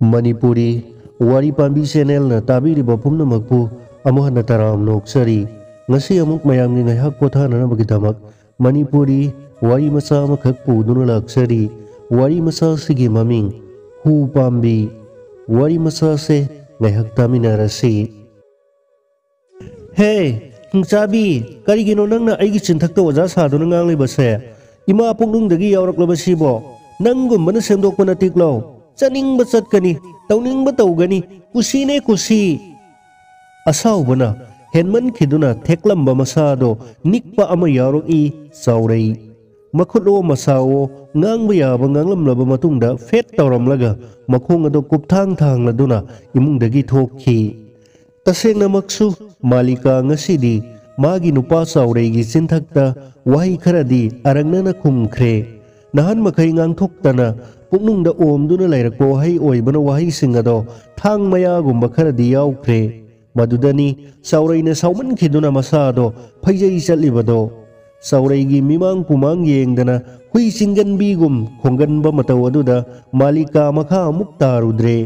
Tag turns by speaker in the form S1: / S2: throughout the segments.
S1: Manipuri Wari Pambi Channel na tabiriba pumnamakpu amo hana taram noksari ngasi amuk mayamni ngaihak pothana na bagitamak Manipuri wari masa amakak pu dunalaksari wari masa sige maming Hu Pambi wari masa se ngaihak taminarasi. Hey Sabi karigino nang na aigi sinthakta waja saduna nganglibase ima puknungdagi yauraklabasibo nanggumba na semdokpa na tiklaw chaningba chatkani tauningba taugani kusine kusi asawba na henman khiduna theklamba masado nikpa ama yaurok-i saurei makhutlo masawo ngangba yaba nganglamlaba matungda fet tauramlaga makhong ado kupthang thangladuna imungdagi thokhi tasengna maksu malika ngasidi magi nupa saureigi sinthakta wahi kharadi arangnana khumkhre nahan makai ngangthoktana puknungda omduna lairakpa wahi oibana wahi singado thang mayagumba kharadi yaukre madudani saureina saumankhiduna masado phaijai chatlibado saureigi mimang pumang yengdana hui singanbigum khonganba matau aduda malika makha amuk tarudre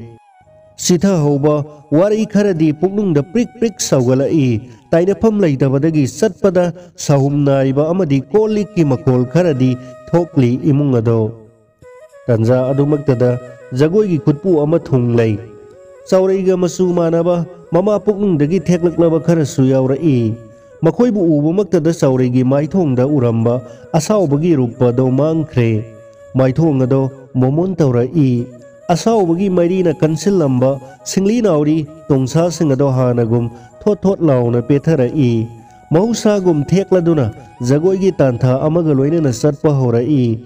S1: sitha hoba wari kharadi puknungda prik prik saugalai tainafam leitabadagi satpada sahumnaiba amadi kolikki makol kharadi thokli imung ado tanja adumaktada jagoigi khutpu ama thunglei saureiga masu manaba mama puknungdagi theklaklaba kharasu yaurai makoibu ubumaktada saureigi maithongda uramba asawbagi rupa do mangkhre maithong ado momon taurai asawbagi mairina kansilamba singli nauri tongsa singado hanagum thot thot launa petharai mahusagum thekladuna jagoigi tantha amaga loinana satpa horai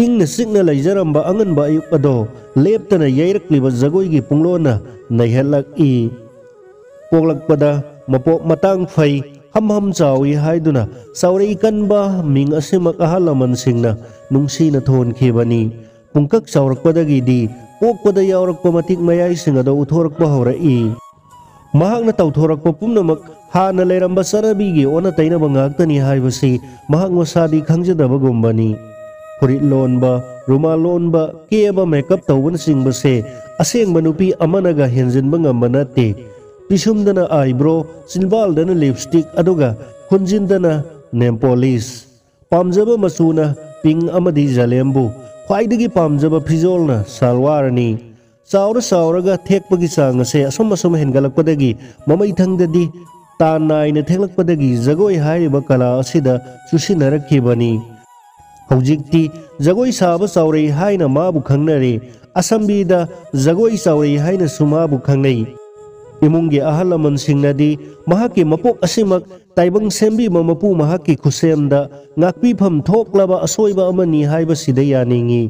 S1: ingna sikna leijaramba anganba ayuk ado leptana yairakliba jagoigi punglona naihalak-i poklakpada mapok matang phai ham chawi haiduna saurei kanba ming asimak ahalaman singna nungsina thonkhibani pungkak saurakpadagi di pokpada yaurakpa matik mayai singado uthorakpa horai mahakna tauthorakpa pumnamak hana leiramba sarabigi ona tainaba ngaktani haibasi mahak masadi khangjadabagumbani furit lonba rumal lonba keba makeup tauban singbase asengba nupi amanaga henjinba ngamba nate pisumdana eyebrow sinbaldana lipstick aduga hunjindana nail polish pamjaba masuna pink amadi jalembu khwaidagi pamjaba fizolna salwarni sauraga thekpagi chang ase asom hengalakpadagi mamaithangdadi tanaina theklakpadagi jagoi haiba kala asida chusinarakhibani hojikti jagoi saba saurei haina mabu khangnare asambida jagoi saurei haina sumabu khangnei imunggi ahalaman singnadi mahaki mapok asimak taibang sembi mamapu mahaki kusemda ngakpifam thoklaba asoiba amani haiba sida yaningi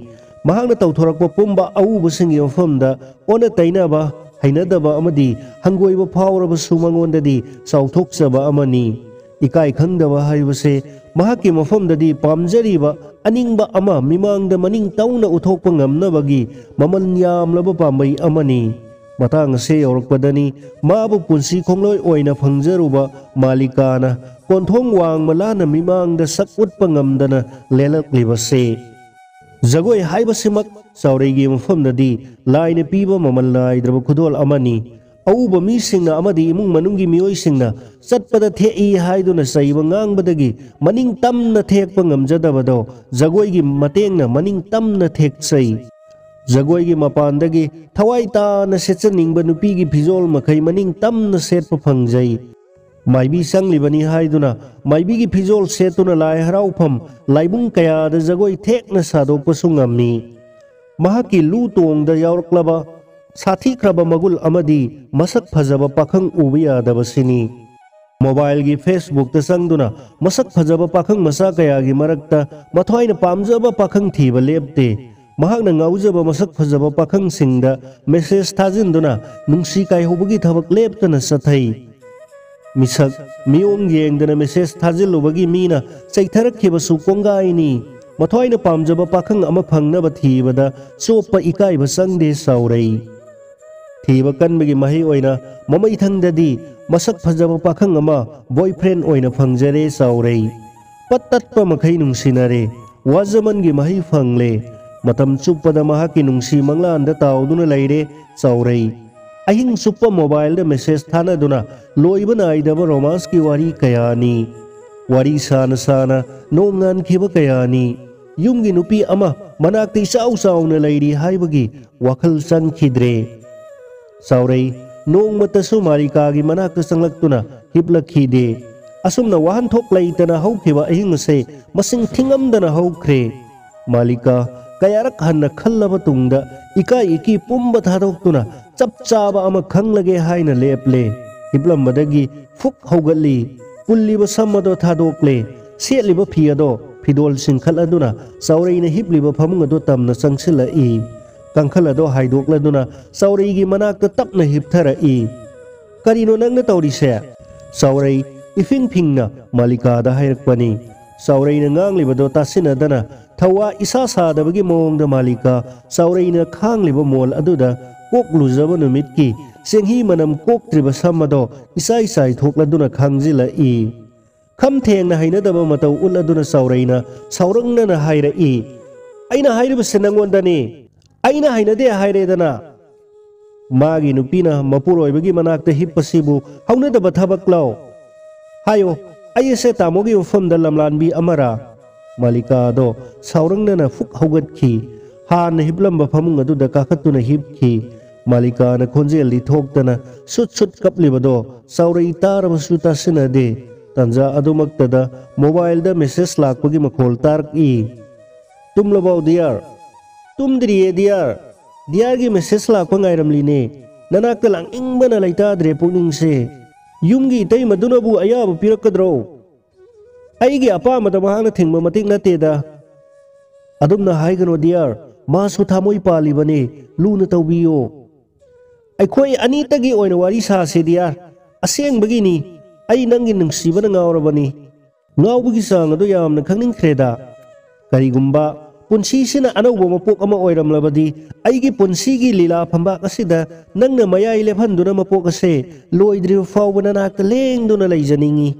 S1: mahakna tauthorakpa pumba auba singi mafamda ona tainaba hainadaba amadi hangoiba phawraba sumangondadi sauthokchaba amani ikai khangdaba haibase mahaki mafamdadi pamjariba aningba ama mimangda maning tauna uthokpa ngamnabagi maman yamlaba pambai amani matang ase yaurakpadani mabu punsi khongloi oina phangjaruba malikana konthong wang malana mimangda sakutpa ngamdana lelaklibase jagoi haibasimak saureigi mafamdadi laina piba mamal naidraba khudol amani auba misingna amadi imung manunggi mioisingna satpada thei haiduna saiba ngangbadagi maning tamna thekpa ngamjadabado jagoigi matengna maning tamna thekchai jagoigi mapandagi thawai tana setchaningba nupigi phizol makhai maning tamna setpa phangjai maibi sanglibani haiduna maibigi phizol setuna lai haraufam laibung kayada jagoi thekna sadokpa sungammi mahaki lutongda yauraklaba sathikraba magul amadi masak phajaba pakhang uba yadabasini mobile gi facebook ta sangduna masak phajaba pakhang masa kayagi marakta mathoina pamjaba pakhang thiba lepte mahakna ngaujaba masak phajaba pakhang singda message thajinduna nungsi kaihobagi thabak leptana sathai misak miong yengdana message thajilubagi mina chaitharakhibasu kongaini mathoina pamjaba pakhang ama phangnaba thibada sopa ikaiba sangde saurei thiba kanbagi mahi oina mamaithangdadi masak phajaba pakhang ama boyfriend oina phangjare saurei pattatpa makhai nungsinare wajamangi mahi phangle matam chuppada mahaki nungsi manglanda tauduna leire Saurei ahing suppa mobile da message thana duna loiba naidaba romance ki wari kayani wari sana sana nongan khiba kayani yumgi nupi ama manakti sau sau na leiri haibagi wakhal san khidre Saurei nong matasu Malika gi manakta sanglaktuna hiplakhide asumna wahan thok leitana haukiba ahing se masing thingamdana haukre Malika kayarak hanna khallaba tungda ikai iki pumba thadoktuna chap chaba ama khanglage haina leple hiplambadagi fuk haugali pulliba sammado thadokle setliba phiado fidol singkhal aduna Saureina hipliba phamung ado tamna sangsila I kangkhal ado haidokladuna Saurei gi manakta tapna hipthara I karino nangna tawrise Saurei ifing phingna Malika da hairakpani Saureina nganglibado tasinadana thawa isa sadabagi mongda Malika Saureina khangliba mol aduda kokluzaba numitki senghi manam koktriba samado isai sai thokladuna khangjila I kham thengna hainadaba matau uladuna Saureina saurangna na haira I aina hairiba senangondani aina hainade hairedana magi nupina mapuroibagi manakta hippasibu haunadaba thabaklau hayo ayese tamogi ufamda lamlanbi amara Malika do saurangna na fuk haugatki han hiplamba phamung adu da kakhatuna hipki Malika na khonjel li thoktana sut sut kaplibado Saurei tarabasu tasinade tanja adumaktada mobile da message lakpagi makhol tark I tumlabau diyar tumdriye diyar gi message lakpa ngairamline nanakta lang ingbana laitadre pungningse yumgi tay madunabu ayabu pirakadro aigi apamada mahana thingma matik nateda adumna haigano diyar masu thamoi palibane luna tawbiyo aikhoi anitagi oina wari sa se diyar asengbagi ni ai nangi nungsibana ngawrabani ngawbagi sang ado yamna khangningkhreda karigumba punsi sina anawba mapok ama oiramlabadi aigi punsi gi lila phamba asida nangna mayai lephanduna mapok ase loidri fawbana nakta lengduna leijaningi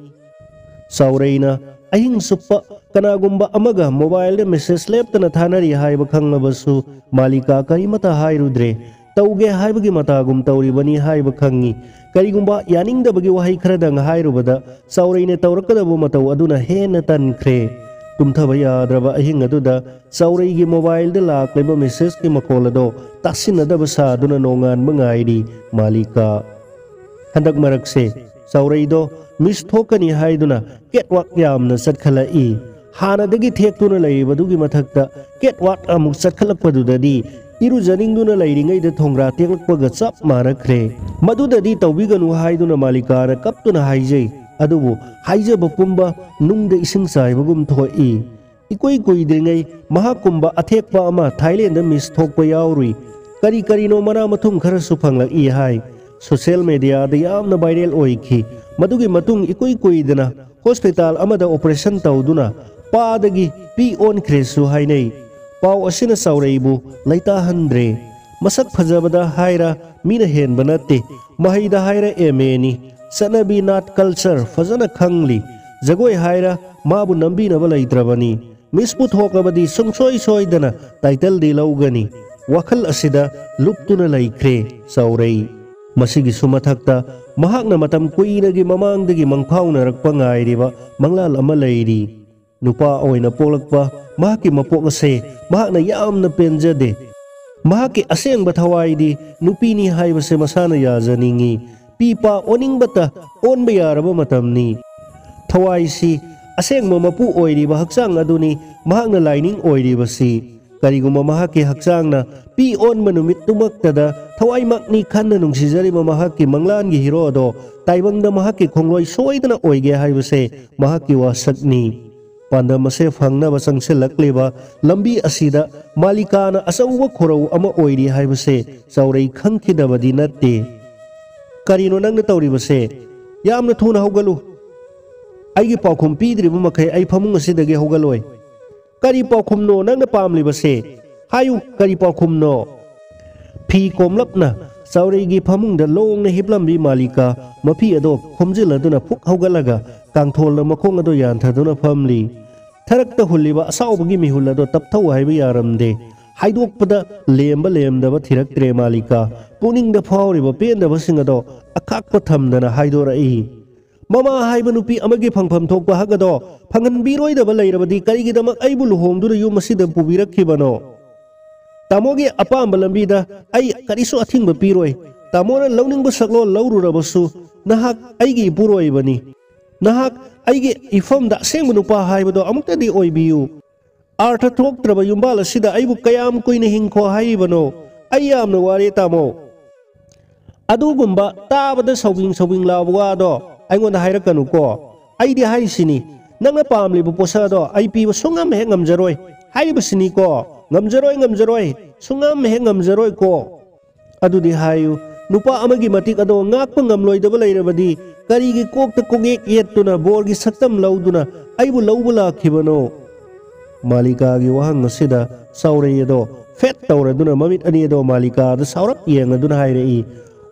S1: Saureina ahing suppa kanagumba amaga mobile da message leptana thanari haiba khanglabasu Malika karimata hairudre tauge haibagi matagum tauribani haiba khangi karigumba yaningdabagi wahai khradang hairubada Saureina taurakadabu matau aduna hena tankre tumthaba yadraba ahing aduda Saurei gi mobile da lakleba message ki makolado tasinadaba saduna nongan mangairi Malika handak marakse Saurei do miss thokani haiduna ketwak yamna satkhala I hanadagi thektuna leibadugi mathakta ketwak amuk satkhalakpadudadi irujaningduna leiringaida thongra teklakpaga chap marakre madudadi tawbiganu haiduna Malika na kaptuna haijai adubu haijaba pumba nungda ising saibagum thoi ikoi kuidringai mahakumba athekpa ama Thailand da miss thokpa yaurui kari no mana mathum khara su phanglak I hai social media da yamna viral oikhi madugi matung ikoi kuidana hospital amada operation tawduna padagi pi on khresu hainai pau asina Saureibu laita handre masak phajabada haira mina hen banate mahaida haira emeni sanabi nat culture fazana khangli jagoi haira mabu nambi na balaitrabani mispu thokabadi sungsoi soidana title di laugani wakhal asida luptuna laikre Saurei masigi sumathakta mahakna matam kuinagi mamangdagi mangphauna rakpa ngairiba manglal ama leiri nupa oina polakpa mahaki mapok ase mahakna yamna penjade mahaki asengba thawaidi nupini haibase masana yajaningi pipa oningbata onba yaraba matamni thawaisi asengma mapu oiriba haksang aduni mahakna lining oiribasi kariguma mahaki haksangna pi on manumit tumaktada thawai makni khanna nungsijari mahaki manglan gi hero do taibangda mahaki khongloi soidana oige haibase mahaki wasakni pandamase phangna basangse lakleba lambi asida Malika na asauba khorau ama oiri haibase Saurei khangkhidabadi natte karino nangna tawribase yamna thuna hogalu aigi paukhum pidriba makai ai phamung asidagi hogaloi kari paukhum no nangna pamlibase hayu kari paukhum no phi komlapna Saurei gi phamung da long na hiplambi Malika mapi ado khomjiladuna phuk hogalaga kangthol na makhong ado yan thaduna phamli tharakta huliba asawbagi mihul ado tapthau haiba yaramde हाइदोकपदा लेम्ब लेमदब थिरक्त्रे मालिका पुनिंगदा फावरिबा पेंदबसिंग अदो अकाक्पा थमदना हाइदोरई ममा हाइबा नुपी अमगे फंगफम थोकपा हगदो फंगनबीरोइदबा लैरबदी करिगिदमक अइबु लुहोंगदुना युम मसिदा पुबिरक्खिबनो तामोगे अपाम लंबीदा आई करिसु अथिंग पीरोय तामोना लौनिंग सकलो लौरुरबसु नहाक अइगी पुरोइबनी नहाक अइगे इफमदा असेंग नुपा हाइबदो अमुक्तदी ओइबियु अर्थ थोक्त्रब युम्बाल असिदा अइबु कयाम कुइने हिंखो हाइबनो अइ यामना वारे तामो अदुगुम्बा ताबदा सौबिंग लाबवादो अइगोंदा हाइरकनुको अइदि हाइसिनी नंगा पामलिबु पोसादो अइ पीबा सुंगम हे ngamjaroy हाइबसिनी को ngamjaroy sungam he ngamjaroy ko adudi hayu nupa amagi matik ado ngakpa ngamloidaba leirabadi karigi kokta kogek yettuna borgi saktam lauduna aibu laubula khibano malika gi wahang asida saureyado fet tawraduna mamit ani ado malika da saurap yengaduna hairei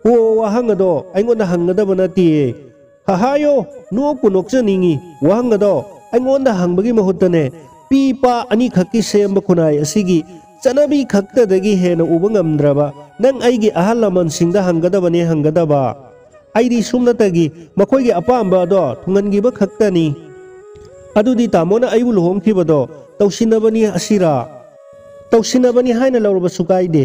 S1: o wahang ado aingonda hangadaba nati hahayo nuok punokjaningi wahang ado aingonda hangbagi mahuttane pipa ani khakki semba khunai asigi चनबी खक्तदगी हेन उबंगमद्रबा नंग आइगी अहल लमनसिंगदा हंगदबने हंगदबा आइदी सुमनतगी मखोइगी अपांबा दो थुंगनगिबा खक्तनी अदुदी तामोना आइबु लुहोंखिबदो तौसिनबनी हाइना लौरबा सुकाइदे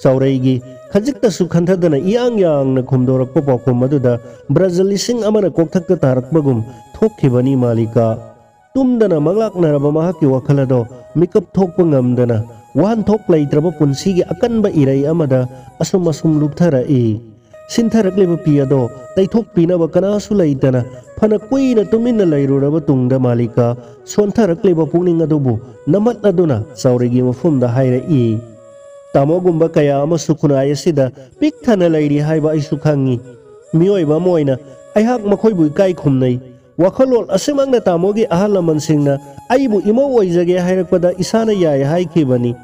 S1: चौरैगी खजिक्तसु खंथदना इयांग यांगना खुमदोरकपा पाखोम मदुदा Brazil लिसिंग अमना कोकथक्ता तारकबगुम थोक्खिबनी मालिका तुमदना मंगलाकनरबा महाकी वखलदो मिकअप थोकपा ngamdana wan thok leitraba punsigi akanba irai amada asum luptharai sintharakleba piado taithok pinaba kanasu leitana phana kuina tuminna leiruraba tungda malika sonthaраклeba pungning adubu namat aduna saurigi mafumda hairai tamogumba kaya ama sukunai asida pikthana leiri haiba aisu khangi mioiba moina aihak makhoibu kai khumnai wakhalol asimangna tamogi ahal lamansingna aibu imo oijage hairakpada isana yai haikibani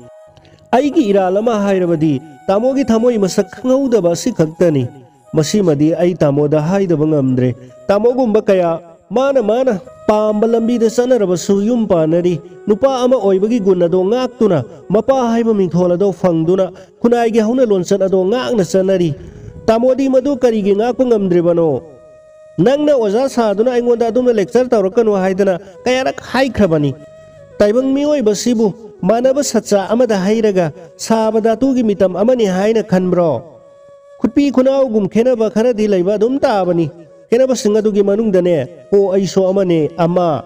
S1: aigi iralama hairabadi tamogi thamoi masak khangudaba si khaktani masimadi ai tamoda haidaba ngamdre tamogumba kaya mana pamba lambi da sanarabasu yum panari nupa ama oibagi gunado ngaktuna mapa haiba mingthola do fangduna kunaigi hauna lonsan ado ngakna sanari tamodi madu karigi ngakpa ngamdrebano nangna oja saduna aingonda adumna lecture tawrakanu haidana kayarak haikrabani taibang mioi basibu manaba sacha amada hairaga sabada tugi mitam amani haina khanbro khutpi khunau gum khenaba kharadi leiba dum tabani khenaba singadugi manungdane o aiso amane ama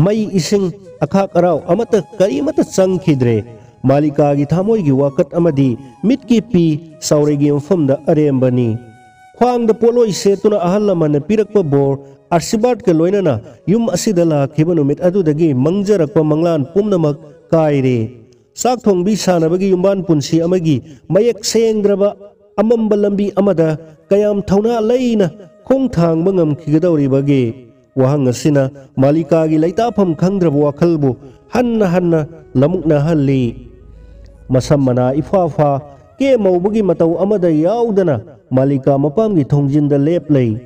S1: mai ising akhak arau amata karimata changkhidre malika gi thamoi gi wakat amadi mitki pi sauregi mfamda arembani ख्वांग द पोलोई सेतुना अहल लमन पिरक्प bore आशीर्वाद के लोइनना yum असिदा लाखिब नुमित अदुदगी मंगजरक्प मंगलान पुमनमक कायरे साक थोंगबी सानबगी युम्बान पुंसी अमगी मयक सेंग्रबा अमंब लंबी अमदा कयाम थौना लैना खोंग थांगबा ngamखिगदौरिबगे वहांग असिना मालिकागी लैताफम खंग्रब वाखलबु हन्ना लमुकना हल्ली मसमना इफाफा के मौबगी मतौ अमदा याउदना malika mapamgi thongjinda leplei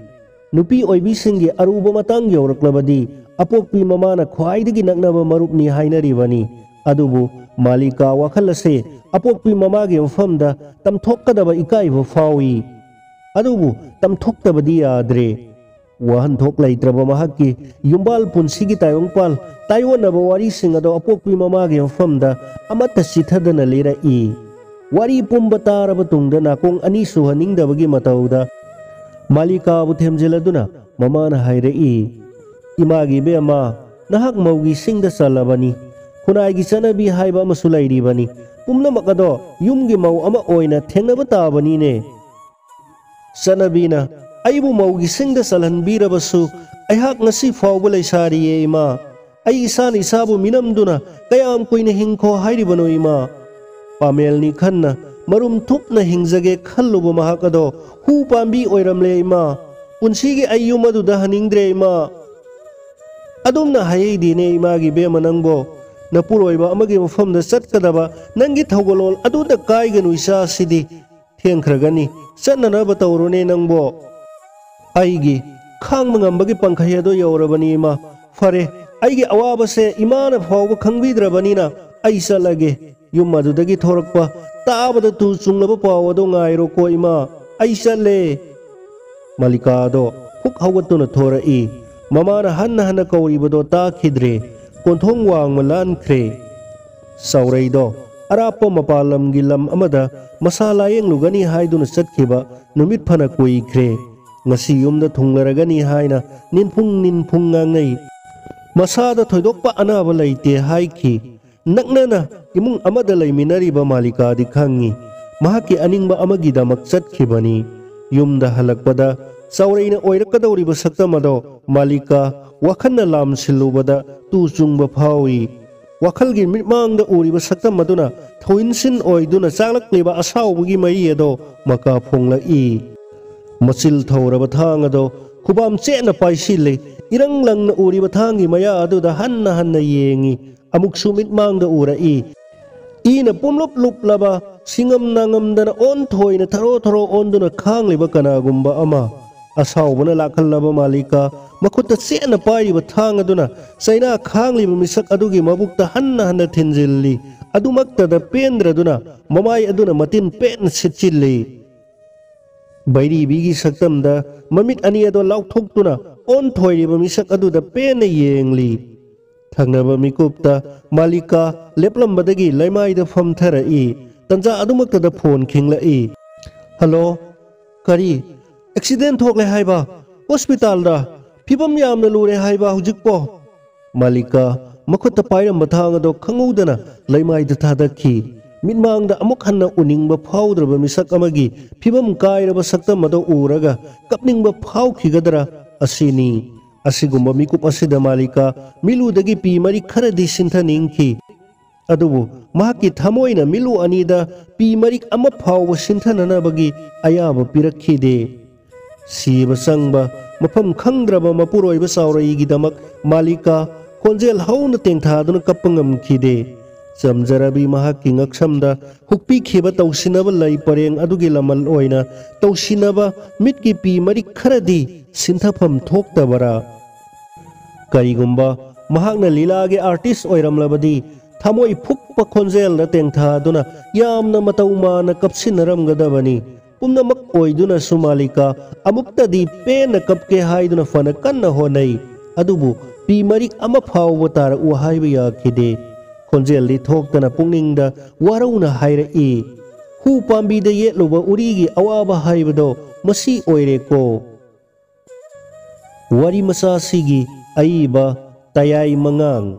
S1: nupi oibisingi aruba matang yawraklabadi apokpi mamana khwaidagi naknaba marupni hainaribani adubu malika wakhalase apokpi mamagi mfamda tamthokkadaba ikaiba fawi adubu tamthoktabadi yadre wahan thok leitraba mahakki yumbal punsigi tayongpal taiwanaba wari singado apokpi mamagi mfamda amata sithadana lerai wari pumba taraba tungda nakong ani suhaningdabagi matauda malika bu themjeladuna mamana hairei imagi bema nahak maugi singda salabani khunai chanabi haiba masulairi bani pumna makado yumgi mau ama oina thengnaba tabani ne sanabina aibu maugi singda salhanbirabasu aihak ngasi fawba leisari ima ai isani isabu minamduna kayam koine hingkho hairibano ima pamelni khanna marum thukna hingjage khalluba mahakado hu pambi oiramle ima punsigi ayyum aduda haningdre ima adumna hayidi ne imagi be manangbo napuroiba amagi mafamda chatkadaba nangi thogolol aduda kaiganu isa sidi thengkhragani channa ba tawrone nangbo aigi khang mangambagi pankhaya do yawrabani ima fare aigi awaba se imana phawba khangbidrabani na aisa lage yum adudagi thorakpa tabada tu chunglaba paw ado ngairo ko ima ai chatle Malika do huk hawatuna thora I mamana hanna kauribado ta khidre konthong wang malan khre saurai do arapa mapalam gilam amada masalayeng lugani haiduna chatkhiba numit phana koi khre ngasi yumda thunglaragani haina ninphung ngai masada thoidokpa anaba laite haiki naknana imung amada laiminariba Malika di khangi mahaki aningba amagi damak chatkibani yumda halakpada saureina oirakadawriba saktamado Malika wakhanna lam silubada tu chungba phawi wakhalgi mitmangda uriba saktamaduna thoinsin oiduna chaklakleba asawbugi mai ado maka phongla I machil thoraba thang ado khubam chena paisile irang langna uriba thangi maya aduda hanna yengi amuk sumit mangda ura I na pumlop luplaba singam nangamdana on thoina tharo onduna khangliba kanagumba ama asawbana lakhallaba Malika makutta chena pairiba thang aduna saina khangliba misak adugi mabukta hanna thinjilli adumakta da pendraduna mamai aduna matin pen sitchilli bairi bigi saktamda mamit ani ado laukthokuna on thoiriba misak aduda pena yengli thangnaba mikupta Malika leplambadagi laimaida famthara I tanja adumakta da phone khingla I hello kari accident thokle haiba hospital da phibam yamna lure haiba hujikpo Malika makhutta pairamba thang ado khangudana laimaida thadakhi mitmangda amuk hanna uningba phawdraba misak amagi phibam kairaba saktam ado uraga kapningba phawkhigadra asini asigumba mikup asida Malika miludagi pi mari kharadi sintha ningki adubu mahaki thamoina milu anida pi marik ama phawba sinthanana bagi ayaba pirakhide siba sangba mafam khangdraba mapuroiba saurai gidamak Malika konjel hauna tengthaduna kapangam khide chamjarabi mahaki ngaksamda hukpi kheba tausinaba lai pareng adugi lamal oina tausinaba mitki pi mari kharadi sinthafam thoktabara karigumba mahakna lilage artist oiramlabadi thamoi phukpa khonjel na tengthaduna yamna mataumana kapsinaramgadabani pumnamak oiduna Malika amuktadi pena kapke haiduna fana kanna honai adubu pi marik ama phawba tara u haiba yakhide khonjel li thoktana pungningda warauna haira I hu pambi da yetluba urigi awaba haibado masi oire ko wari masasigi aiba tayai mangang